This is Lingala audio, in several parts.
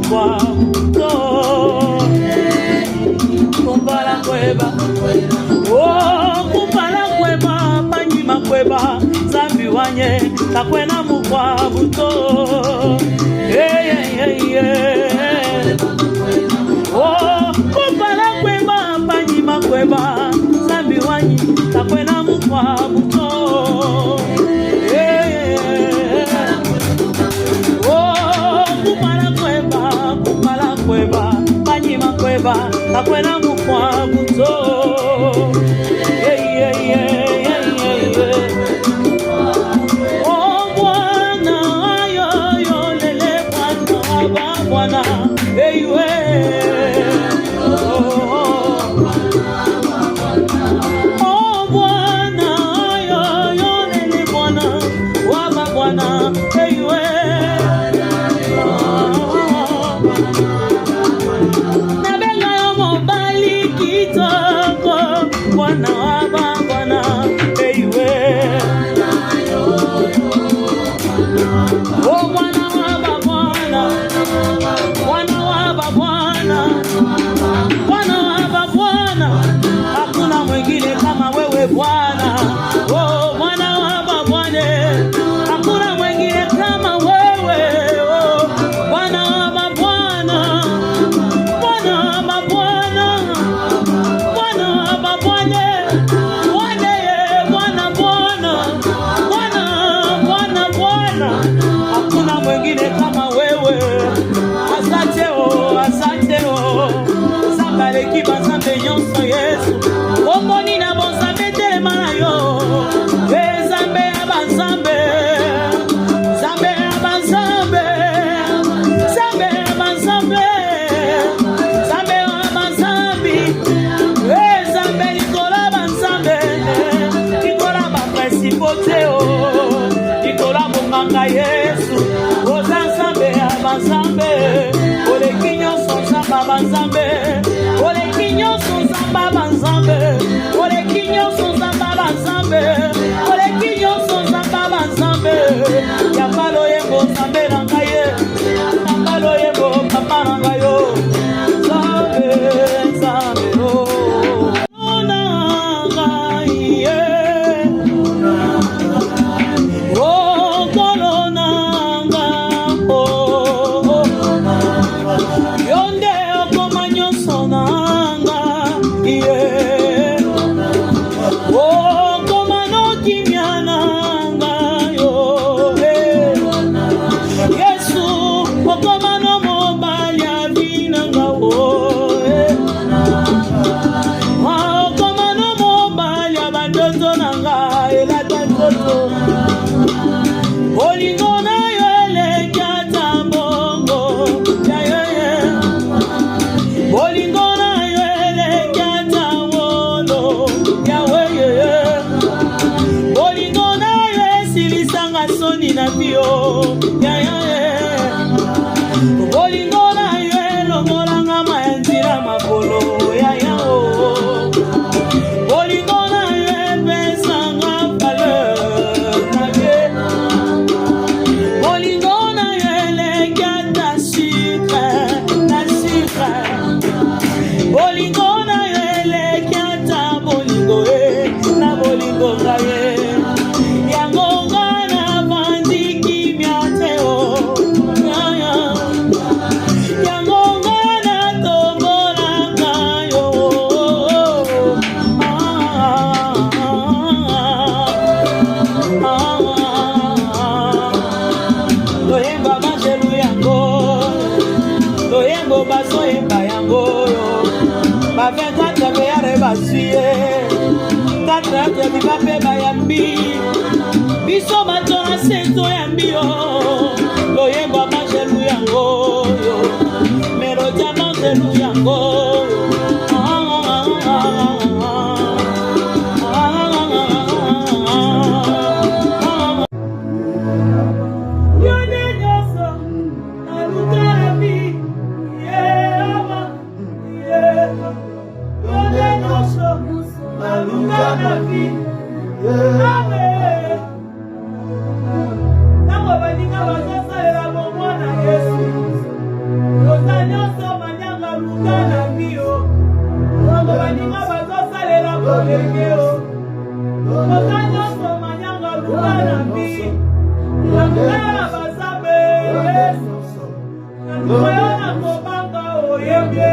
mukwa buto kumbala kweba oh kumbala kweba panyima kweba zambi wanye takwena mukwa buto oh kumbala kweba panyima kweba zambi wanye takwena mukwa buto takwena mukwa buto oh Bwana yo lele Bwana ewe oh Bwana yo lele Bwana waba Bwana ewe Bwana waba Bwana ewe oh Bwana waba Bwana Bwana waba Bwana Bwana waba Bwana hakuna mwingine kama wewe Bwana oh Bwana waba Bwana hakuna mwingine kama wewe oh Bwana waba Bwana Bwana waba Bwana Bwana waba Bwana hakuna mwingine kama wewe asante o sambaleki bazambe nyonso Yesu omoni na bonzambe telema na yo zambe ya bazambe zambe ya bazambe zambe ya bazambe zambe ya bazambi zambe likola bazambe likola baprincipote o likola monganga Yesu oza nzambe ya bazambe oleki nyonso nzamba bazambe oleki nyonso nzamba bazambe oleki nyonso nzamba bazambe oleki nyonso nzamba bazambe yambalo yembo nzambe na ngai ye yambalo yembo papa na ngai yo nzambe nzambe o biso batona seto ya mbio loyemba majelu yango melodia majelu yango Nalukoyona kobanga oyebye.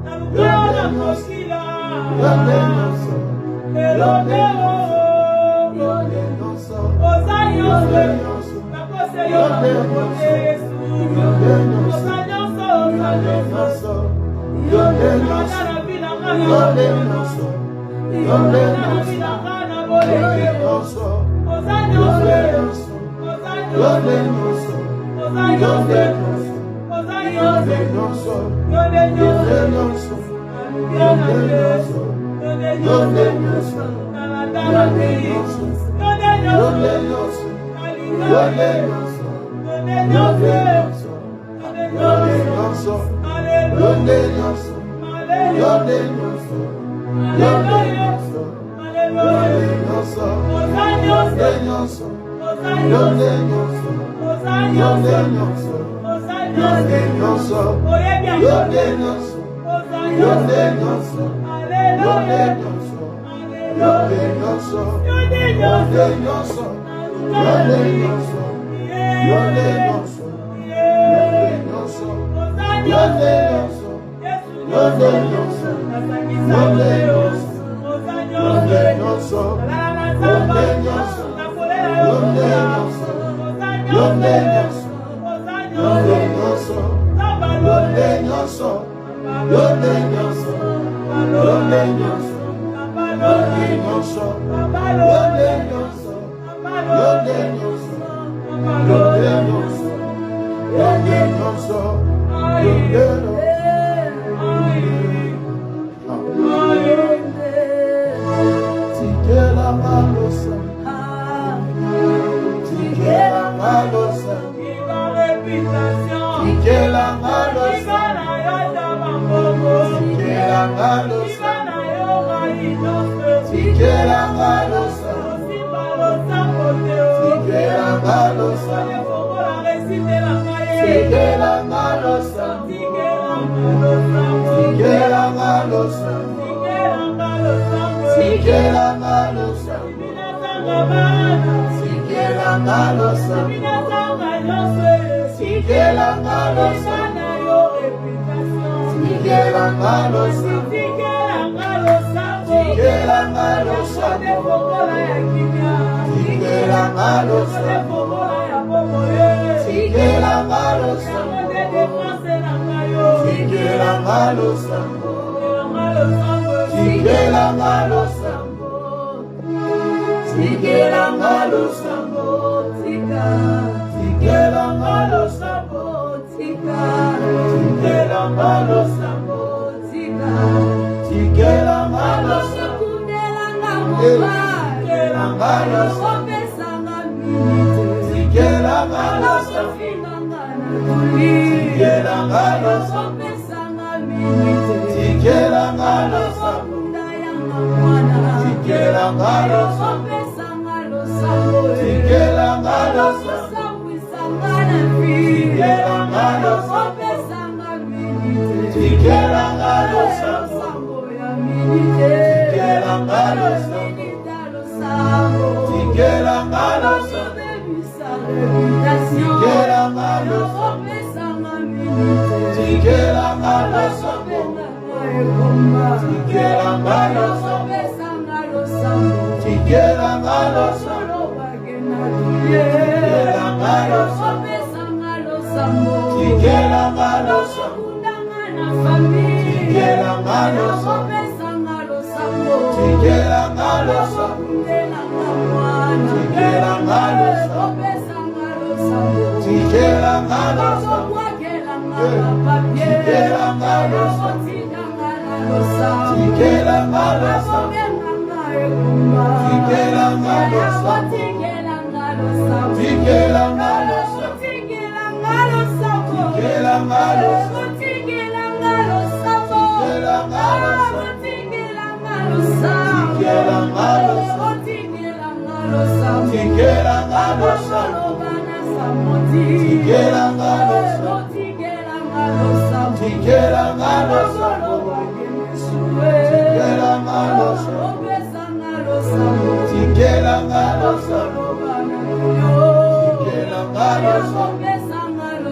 Nalukoyona kosila. Elodeo. Ozanyose. Nakose yona kote Yesu. Ozanyose. Nakana bila kaya. Nakana bila kaya boleke. Ozanyose.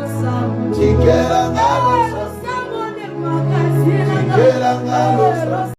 Some Tikera